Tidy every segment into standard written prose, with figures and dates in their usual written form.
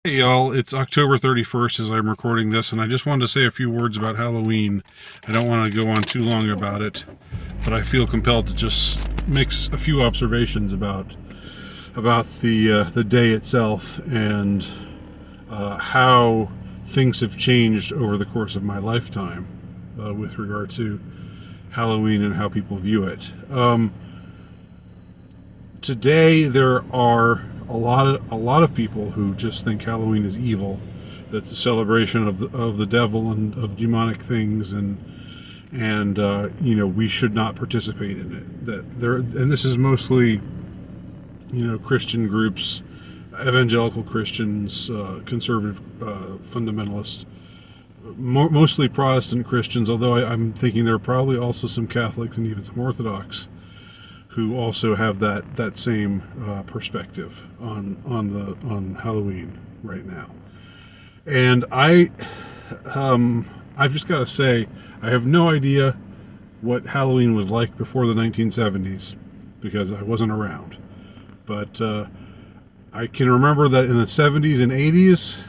Hey y'all, it's October 31st as I'm recording this, and I just wanted to say a few words about Halloween. I don't want to go on too long about it, but I feel compelled to just make a few observations about the day itself and how things have changed over the course of my lifetime with regard to Halloween and how people view it. Today there are a lot of people who just think Halloween is evil, that's a celebration of the devil and of demonic things, and we should not participate in it. And this is mostly Christian groups, evangelical Christians, conservative fundamentalists, mostly Protestant Christians. Although I'm thinking there are probably also some Catholics and even some Orthodox who also have that same perspective on Halloween right now. And I've just got to say, I have no idea what Halloween was like before the 1970s because I wasn't around. But I can remember that in the 70s and 80s,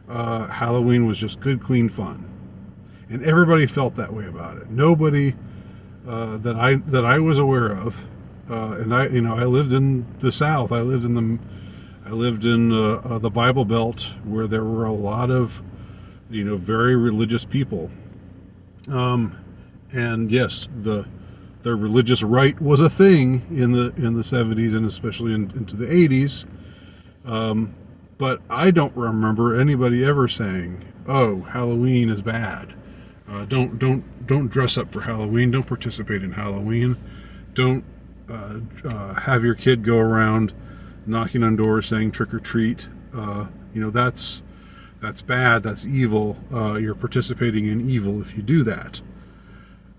Halloween was just good, clean fun, and everybody felt that way about it. Nobody that I was aware of, and I lived in the South. I lived in the Bible Belt, where there were a lot of very religious people, and yes, the religious right was a thing in the 70s and especially into the 80s. But I don't remember anybody ever saying, "Oh, Halloween is bad. Don't dress up for Halloween. Don't participate in Halloween. Don't have your kid go around knocking on doors saying trick or treat. That's bad. That's evil. You're participating in evil if you do that."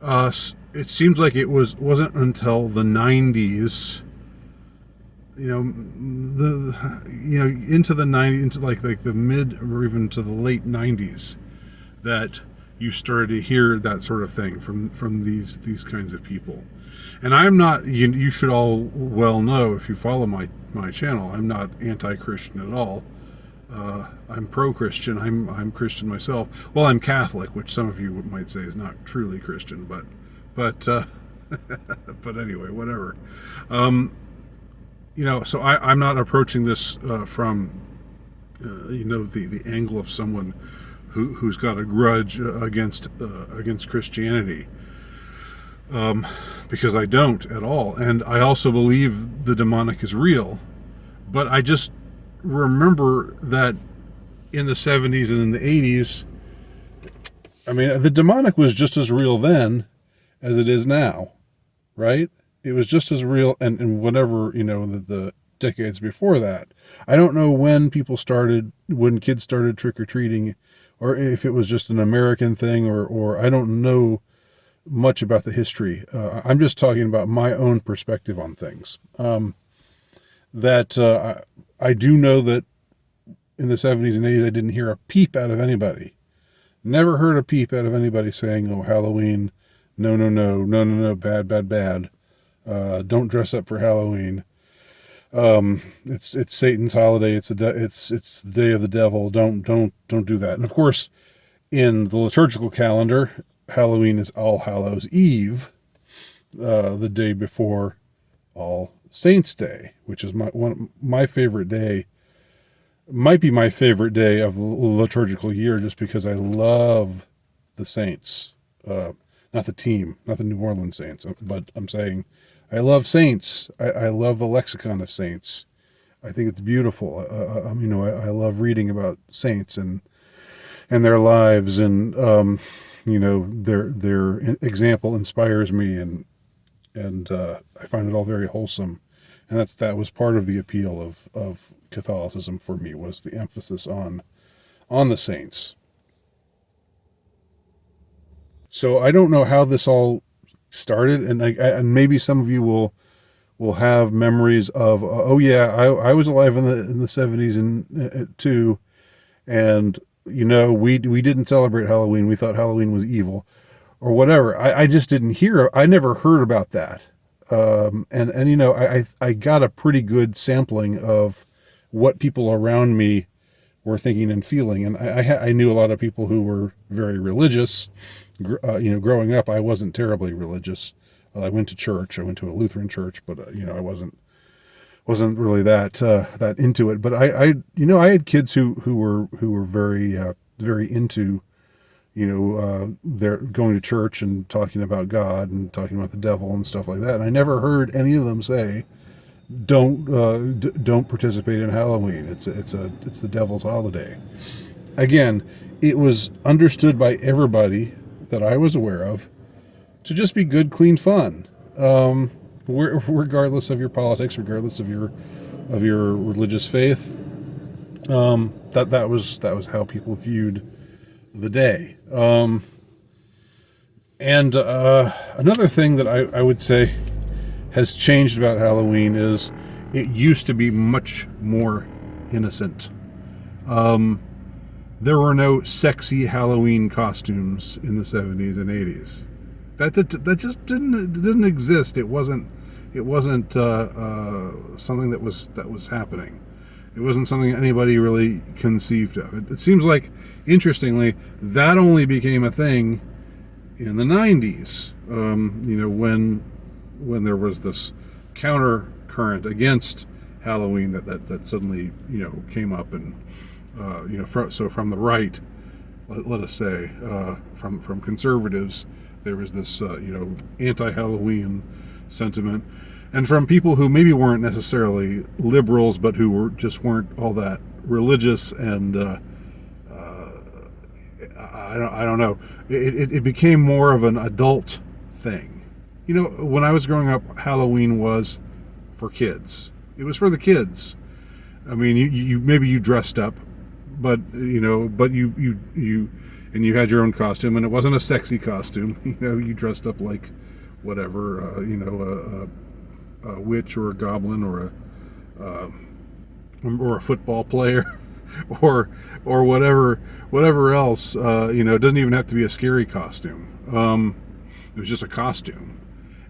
It seems like it wasn't until the 90s, into the 90s, into like the mid or even to the late 90s, that you started to hear that sort of thing from these kinds of people. And I'm not, you should all well know, if you follow my channel, I'm not anti-Christian at all. I'm pro-Christian. I'm Christian myself. Well, I'm Catholic, which some of you might say is not truly Christian, but but anyway, whatever. So I'm not approaching this from the angle of someone who's got a grudge against Christianity, because I don't at all, and I also believe the demonic is real. But I just remember that in the 70s and in the 80s, I mean, the demonic was just as real then as it is now, right? It was just as real, and whatever, the decades before that. I don't know when kids started trick-or-treating, or if it was just an American thing, or I don't know much about the history. I'm just talking about my own perspective on things. I do know that in the 70s and 80s, I didn't hear a peep out of anybody. Never heard a peep out of anybody saying, "Oh, Halloween, no, no, no, no, no, no, bad, bad, bad. Don't dress up for Halloween. It's Satan's holiday. It's the day of the devil. Don't do that." And of course, in the liturgical calendar, Halloween is All Hallows Eve, the day before All Saints Day, which is my favorite day. Might be my favorite day of the liturgical year, just because I love the saints, not the team, not the New Orleans Saints, but I'm saying I love saints. I love the lexicon of saints. I think it's beautiful. I love reading about saints and their lives, and their example inspires me, and I find it all very wholesome. And that was part of the appeal of Catholicism for me, was the emphasis on the saints. So I don't know how this all started, and maybe some of you will have memories of, oh yeah, I was alive in the 70s and too, and we didn't celebrate Halloween. We thought Halloween was evil, or whatever. I just didn't hear. I never heard about that. I got a pretty good sampling of what people around me were thinking and feeling. And I knew a lot of people who were very religious. Growing up, I wasn't terribly religious. I went to church. I went to a Lutheran church, but I wasn't really that into it. But I had kids who were very into they're going to church and talking about God and talking about the devil and stuff like that. And I never heard any of them say, don't participate in Halloween. It's the devil's holiday. Again, it was understood by everybody that I was aware of to just be good, clean fun, regardless of your politics, regardless of your religious faith. That was how people viewed the day. And another thing that I would say has changed about Halloween is it used to be much more innocent. There were no sexy Halloween costumes in the 70s and 80s. That just didn't exist. It wasn't something that was happening. It wasn't something anybody really conceived of. It seems like, interestingly, that only became a thing in the 90s. When there was this counter current against Halloween that suddenly came up, and from the right, let us say, from conservatives, there was this anti-Halloween sentiment, and from people who maybe weren't necessarily liberals but who weren't all that religious, and I don't know, it became more of an adult thing. When I was growing up, Halloween was for kids. It was for the kids. I mean, you maybe you dressed up, but you had your own costume, and it wasn't a sexy costume. You dressed up like whatever, a witch or a goblin or a football player, or whatever else. It doesn't even have to be a scary costume. It was just a costume.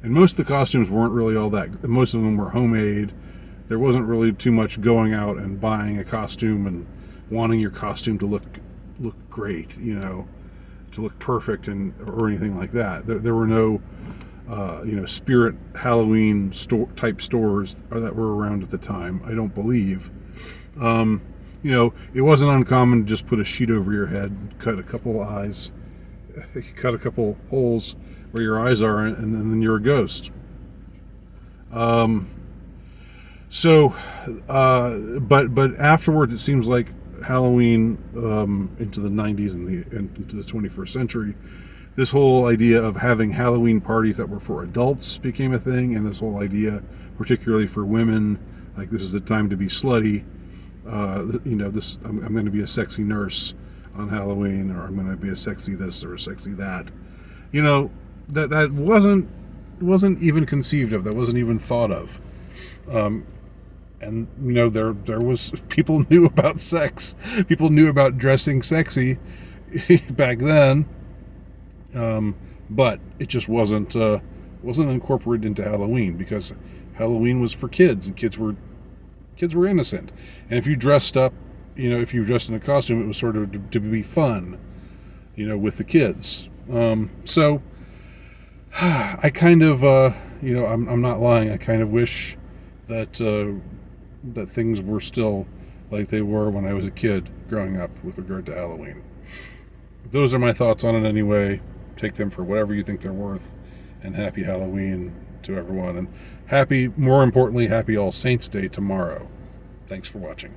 And most of the costumes weren't really all that. Most of them were homemade. There wasn't really too much going out and buying a costume and wanting your costume to look great, to look perfect or anything like that. There were no, Spirit Halloween type stores that were around at the time. I don't believe. It wasn't uncommon to just put a sheet over your head, cut a couple eyes, cut a couple holes where your eyes are, and then you're a ghost. But afterwards, it seems like Halloween, into the 90s and into the 21st century, this whole idea of having Halloween parties that were for adults became a thing, and this whole idea, particularly for women, like this is the time to be slutty. I'm going to be a sexy nurse on Halloween, or I'm going to be a sexy this or a sexy that. That wasn't even conceived of. That wasn't even thought of. And there was, people knew about sex. People knew about dressing sexy back then. But it just wasn't incorporated into Halloween, because Halloween was for kids, and kids were innocent. And if you dressed up, if you dressed in a costume, it was sort of to be fun, with the kids. So I kind of, I'm not lying. I kind of wish that things were still like they were when I was a kid growing up with regard to Halloween. Those are my thoughts on it anyway. Take them for whatever you think they're worth, and happy Halloween to everyone, and more importantly, happy All Saints Day tomorrow. Thanks for watching.